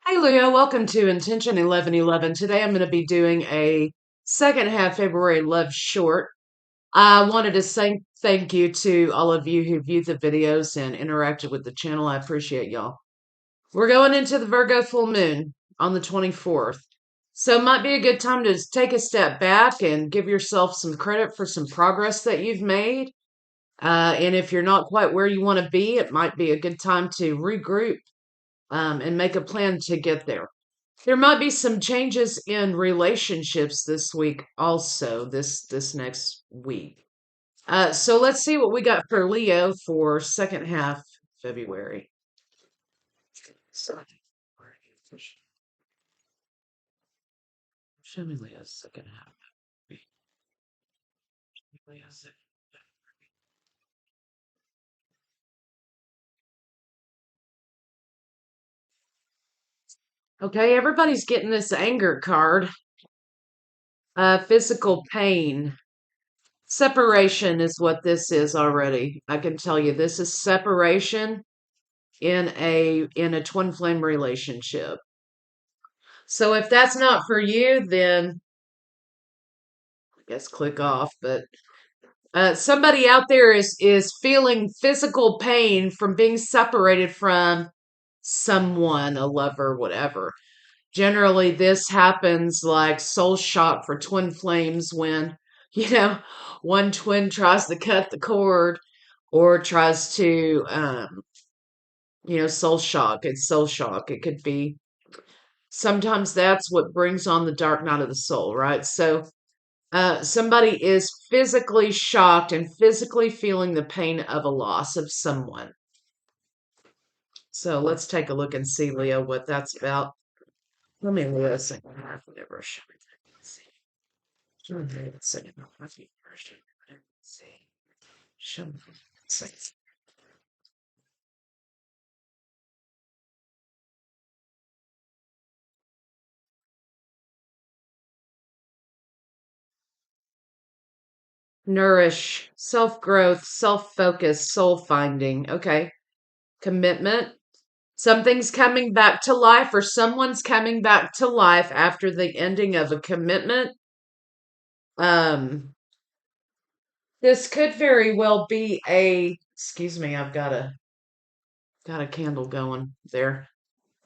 Hi, Leo. Welcome to Intention 1111. Today I'm going to be doing a second half February love short. I wanted to say thank you to all of you who viewed the videos and interacted with the channel. I appreciate y'all. We're going into the Virgo full moon on the 24th. So it might be a good time to take a step back and give yourself some credit for some progress that you've made. And if you're not quite where you want to be, it might be a good time to regroup and make a plan to get there. There might be some changes in relationships this week, also this next week. So let's see what we got for Leo for second half February. So, show me Leo's second half. Okay, everybody's getting this anger card. Physical pain. Separation is what this is already. I can tell you this is separation in a twin flame relationship. So if that's not for you, then I guess click off. But somebody out there is feeling physical pain from being separated from someone, a lover, whatever. Generally, this happens like soul shock for twin flames when, you know, one twin tries to cut the cord or tries to, soul shock. It's soul shock. It could be sometimes that's what brings on the dark night of the soul, right? So somebody is physically shocked and physically feeling the pain of a loss of someone. So let's take a look and see, Leo, what that's about. Let me listen. Whatever. See. Show me a second. See. Show me a second. Nourish, self growth, self focus, soul finding. Okay. Commitment. Something's coming back to life, or someone's coming back to life after the ending of a commitment. Um, this could very well be excuse me, I've got a candle going there.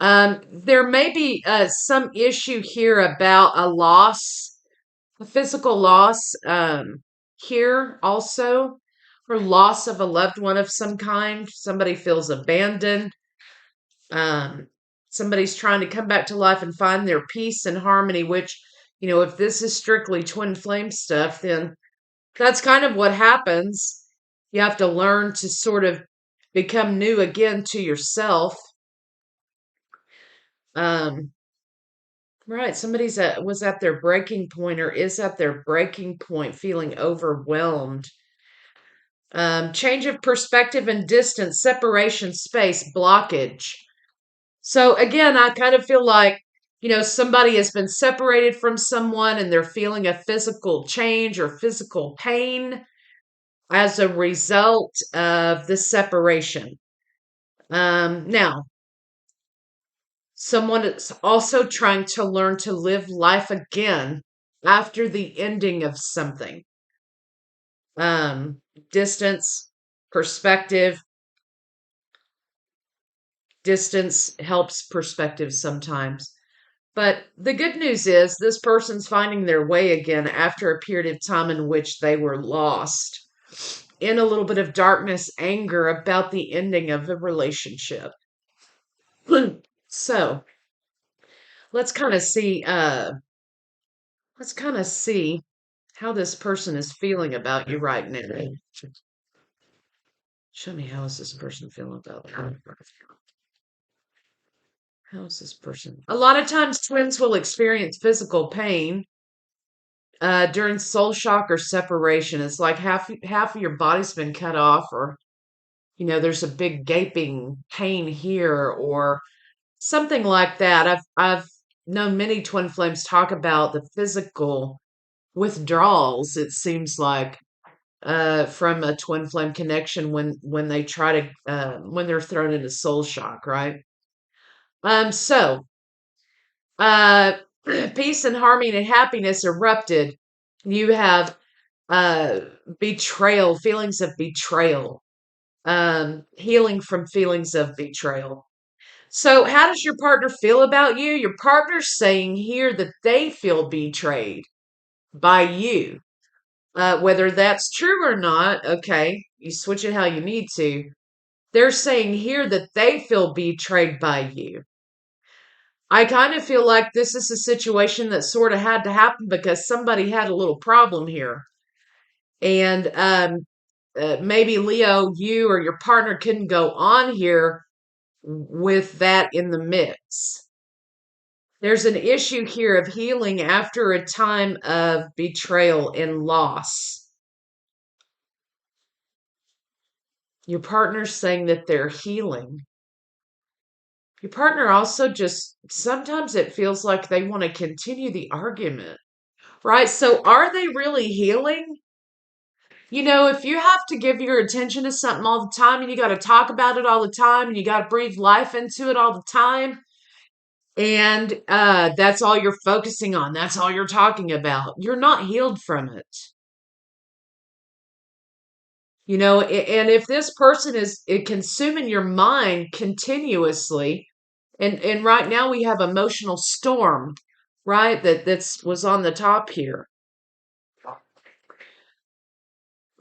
There may be some issue here about a loss, a physical loss, here also, or loss of a loved one of some kind. Somebody feels abandoned. Um, Somebody's trying to come back to life and find their peace and harmony, which, if this is strictly twin flame stuff, then that's kind of what happens. You have to learn to sort of become new again to yourself. Um, right, was at their breaking point or is at their breaking point, feeling overwhelmed. Change of perspective and distance, separation, space, blockage. So again, I kind of feel like, somebody has been separated from someone and they're feeling a physical change or physical pain as a result of the separation. Now, someone is also trying to learn to live life again after the ending of something. Um, Distance, perspective, distance helps perspective sometimes. But the good news is this person's finding their way again after a period of time in which they were lost in a little bit of darkness, anger about the ending of the relationship. So let's kind of see how this person is feeling about you right now. Show me how is this person feeling about you. How is this person? A lot of times twins will experience physical pain during soul shock or separation. It's like half of your body's been cut off, or there's a big gaping pain here, or something like that. I've known many twin flames talk about the physical withdrawals. It seems like from a twin flame connection when they try to when they're thrown into soul shock, right? So Uh, peace and harmony and happiness erupted. You have uh, betrayal, feelings of betrayal, healing from feelings of betrayal. So, how does your partner feel about you? Your partner's saying here that they feel betrayed by you. Whether that's true or not, okay, you switch it how you need to. They're saying here that they feel betrayed by you. I kind of feel like this is a situation that sort of had to happen because somebody had a little problem here. And maybe Leo, you or your partner couldn't go on here with that in the mix. There's an issue here of healing after a time of betrayal and loss. Your partner's saying that they're healing. Your partner also just, sometimes it feels like they want to continue the argument, right? So are they really healing? You know, if you have to give your attention to something all the time and you got to talk about it all the time and you got to breathe life into it all the time, and that's all you're focusing on, that's all you're talking about, you're not healed from it. You know, and if this person is consuming your mind continuously, and right now we have emotional storm, right? That's was on the top here.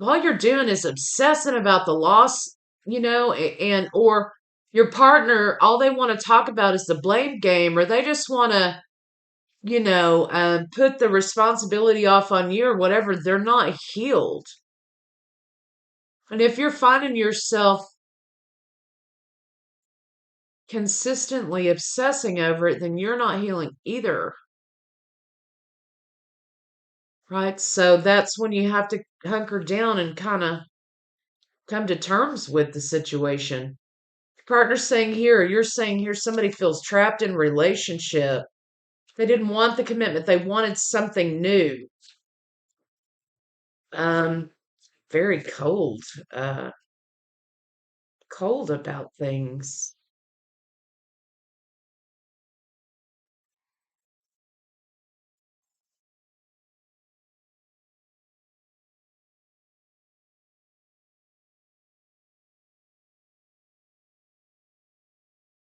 All you're doing is obsessing about the loss, you know, and or your partner, all they want to talk about is the blame game, or they just want to, you know, put the responsibility off on you or whatever. They're not healed. And if you're finding yourself consistently obsessing over it, then you're not healing either, right? So that's when you have to hunker down and kind of come to terms with the situation. Partner's saying here, you're saying here, somebody feels trapped in relationship. They didn't want the commitment. They wanted something new. Um, very cold, uh, cold about things.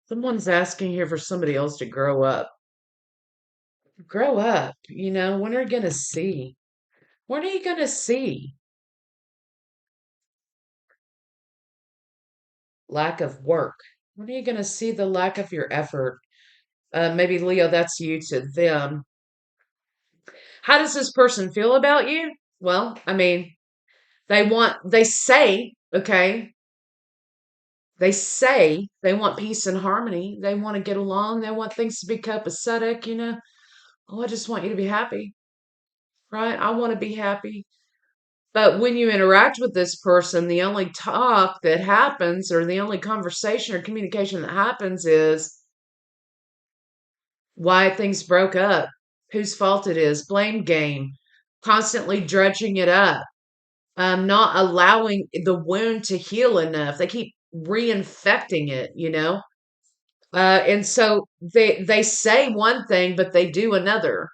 Someone's asking here for somebody else to grow up. Grow up, you know, when are you gonna see? When are you gonna see? Lack of work. When are you gonna see the lack of your effort? Maybe Leo, that's you to them. How does this person feel about you? Well, I mean, they say, okay, they say they want peace and harmony. They want to get along. They want things to be copacetic, you know. Oh, I just want you to be happy, right? I want to be happy. But when you interact with this person, the only talk that happens or the only conversation or communication that happens is why things broke up, whose fault it is, blame game, constantly dredging it up, not allowing the wound to heal enough. They keep reinfecting it, you know? And so they say one thing, but they do another.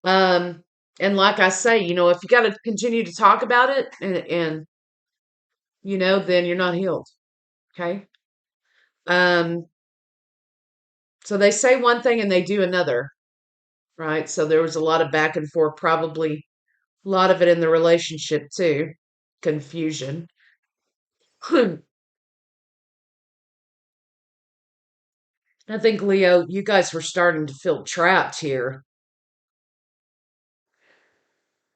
Um, and like I say, you know, if you got to continue to talk about it and you know, then you're not healed. Okay. Um, so they say one thing and they do another, right? So there was a lot of back and forth, probably a lot of it in the relationship too, confusion. I think, Leo, you guys were starting to feel trapped here.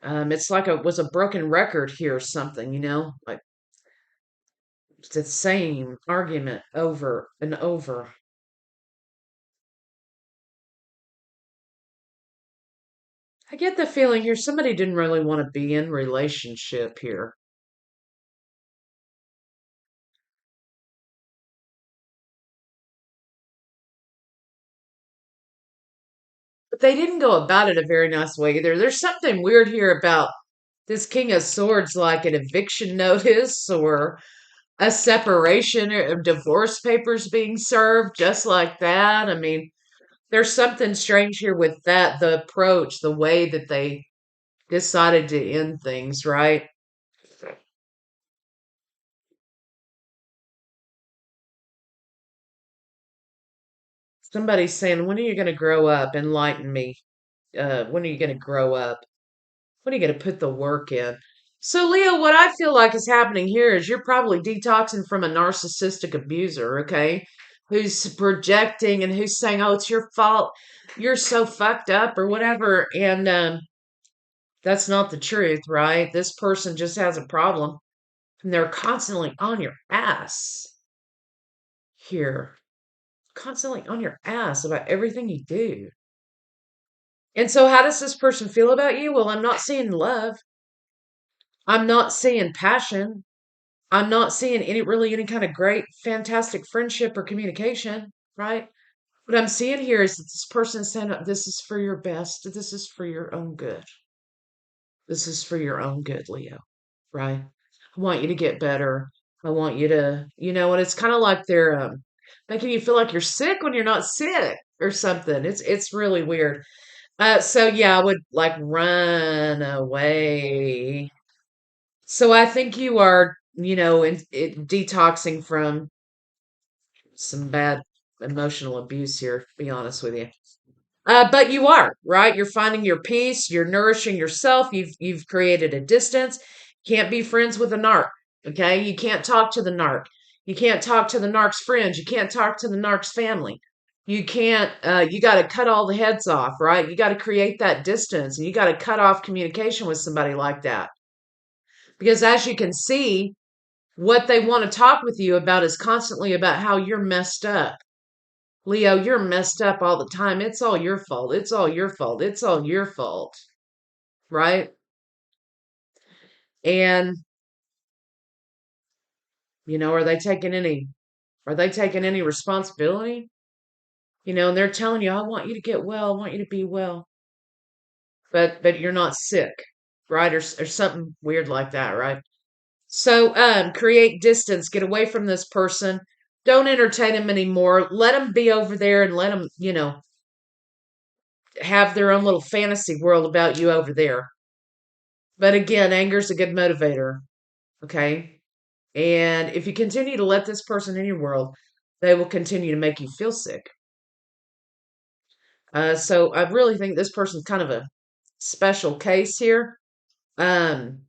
It's like it was a broken record here or something, you know, like it's the same argument over and over. I get the feeling here somebody didn't really want to be in relationship here. But they didn't go about it a very nice way either. There's something weird here about this King of Swords, like an eviction notice or a separation or divorce papers being served just like that. I mean, There's something strange here with that, the approach, the way that they decided to end things, right? Somebody's saying, when are you going to grow up? Enlighten me. When are you going to grow up? When are you going to put the work in? So, Leo, what I feel like is happening here is you're probably detoxing from a narcissistic abuser, okay? Who's projecting and who's saying, oh, it's your fault. You're so fucked up or whatever. And that's not the truth, right? This person just has a problem and they're constantly on your ass here, constantly on your ass about everything you do. And so, how does this person feel about you? Well, I'm not seeing love. I'm not seeing passion. I'm not seeing any kind of great, fantastic friendship or communication, right? What I'm seeing here is that this person is saying, this is for your best. This is for your own good. This is for your own good, Leo, right? I want you to get better. I want you to, and it's kind of like they're making you feel like you're sick when you're not sick or something. It's really weird. So yeah, I would like run away. So I think you are, detoxing from some bad emotional abuse here, to be honest with you. But you are, right? You're finding your peace, you're nourishing yourself, you've created a distance. Can't be friends with a narc, okay? You can't talk to the narc. You can't talk to the narc's friends. You can't talk to the narc's family. You can't, you got to cut all the heads off, right? You got to create that distance and you got to cut off communication with somebody like that. Because as you can see, what they want to talk with you about is constantly about how you're messed up. Leo, you're messed up all the time. It's all your fault. It's all your fault. It's all your fault. Right? And, are they taking any responsibility? And they're telling you, I want you to get well. I want you to be well. But you're not sick, right? Or something weird like that, right? So, create distance, get away from this person. Don't entertain them anymore. Let them be over there and let them, have their own little fantasy world about you over there. But again, anger is a good motivator. Okay. And if you continue to let this person in your world, they will continue to make you feel sick. So I really think this person's kind of a special case here. Um,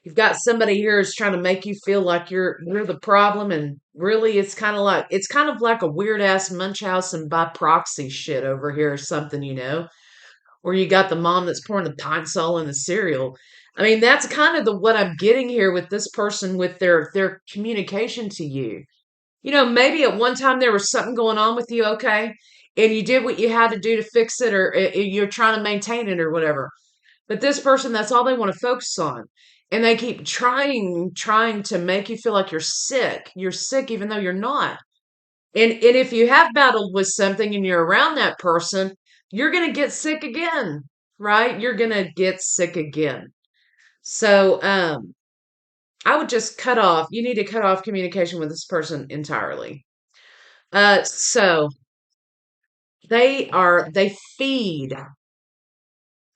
you've got somebody here who's trying to make you feel like you're the problem, and really it's kind of like a weird ass Munchausen by proxy shit over here or something, or you got the mom that's pouring the pine sol in the cereal. I mean, that's kind of the what I'm getting here with this person with their communication to you. Maybe at one time there was something going on with you, okay, and you did what you had to do to fix it, or you're trying to maintain it or whatever. But this person, that's all they want to focus on. And they keep trying to make you feel like you're sick. You're sick even though you're not. And if you have battled with something and you're around that person, you're going to get sick again, right? You're going to get sick again. So, I would just you need to cut off communication with this person entirely. So they feed,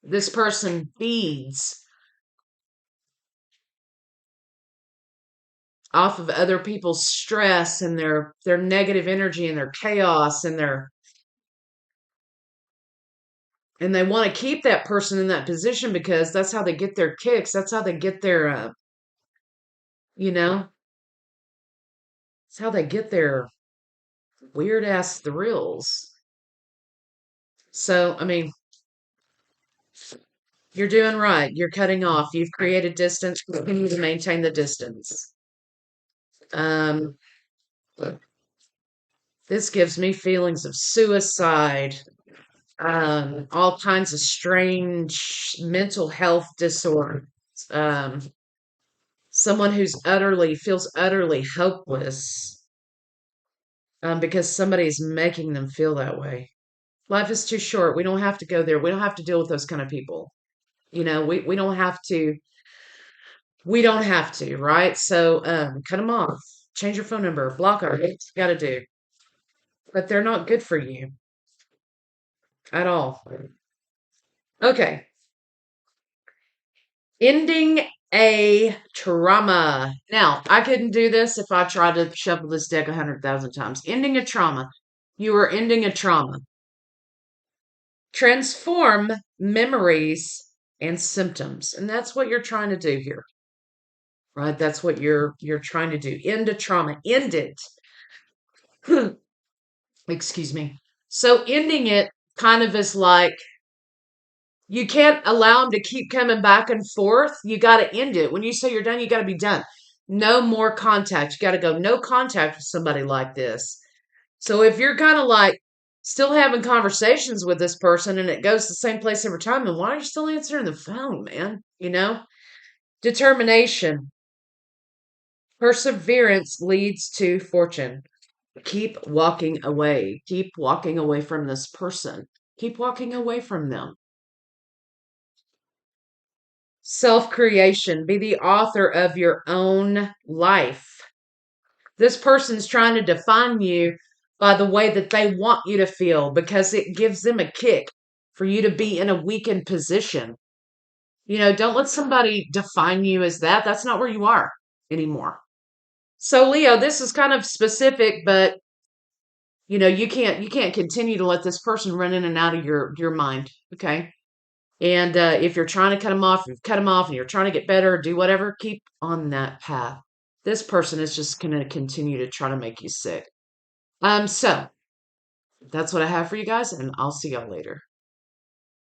this person feeds off of other people's stress and their negative energy and their chaos and they want to keep that person in that position because that's how they get their kicks. That's how they get their, you know, it's how they get their weird ass thrills. So, I mean, you're doing right. You're cutting off. You've created distance. Continue to maintain the distance. Um, this gives me feelings of suicide, all kinds of strange mental health disorders. Um, Someone who's feels utterly hopeless, because somebody's making them feel that way. Life is too short. We don't have to go there. We don't have to deal with those kind of people. We don't have to. We don't have to, right? So, cut them off. Change your phone number. Block them. What you got to do. But they're not good for you. at all. Okay. Ending a trauma. Now, I couldn't do this if I tried to shuffle this deck 100,000 times. Ending a trauma. You are ending a trauma. Transform memories and symptoms. And that's what you're trying to do here. Right? That's what you're trying to do. End a trauma. End it. Excuse me. So ending it kind of is like you can't allow them to keep coming back and forth. You got to end it. When you say you're done, you got to be done. No more contact. You got to go no contact with somebody like this. So if you're kind of like still having conversations with this person and it goes the same place every time, then why are you still answering the phone, man? Determination. Perseverance leads to fortune. Keep walking away. Keep walking away from this person. Keep walking away from them. Self creation. Be the author of your own life. This person's trying to define you by the way that they want you to feel because it gives them a kick for you to be in a weakened position. Don't let somebody define you as that. That's not where you are anymore. So Leo, this is kind of specific, but you can't continue to let this person run in and out of your mind. Okay. And if you're trying to cut them off, you've cut them off and you're trying to get better, do whatever, keep on that path. This person is just going to continue to try to make you sick. So that's what I have for you guys, and I'll see y'all later.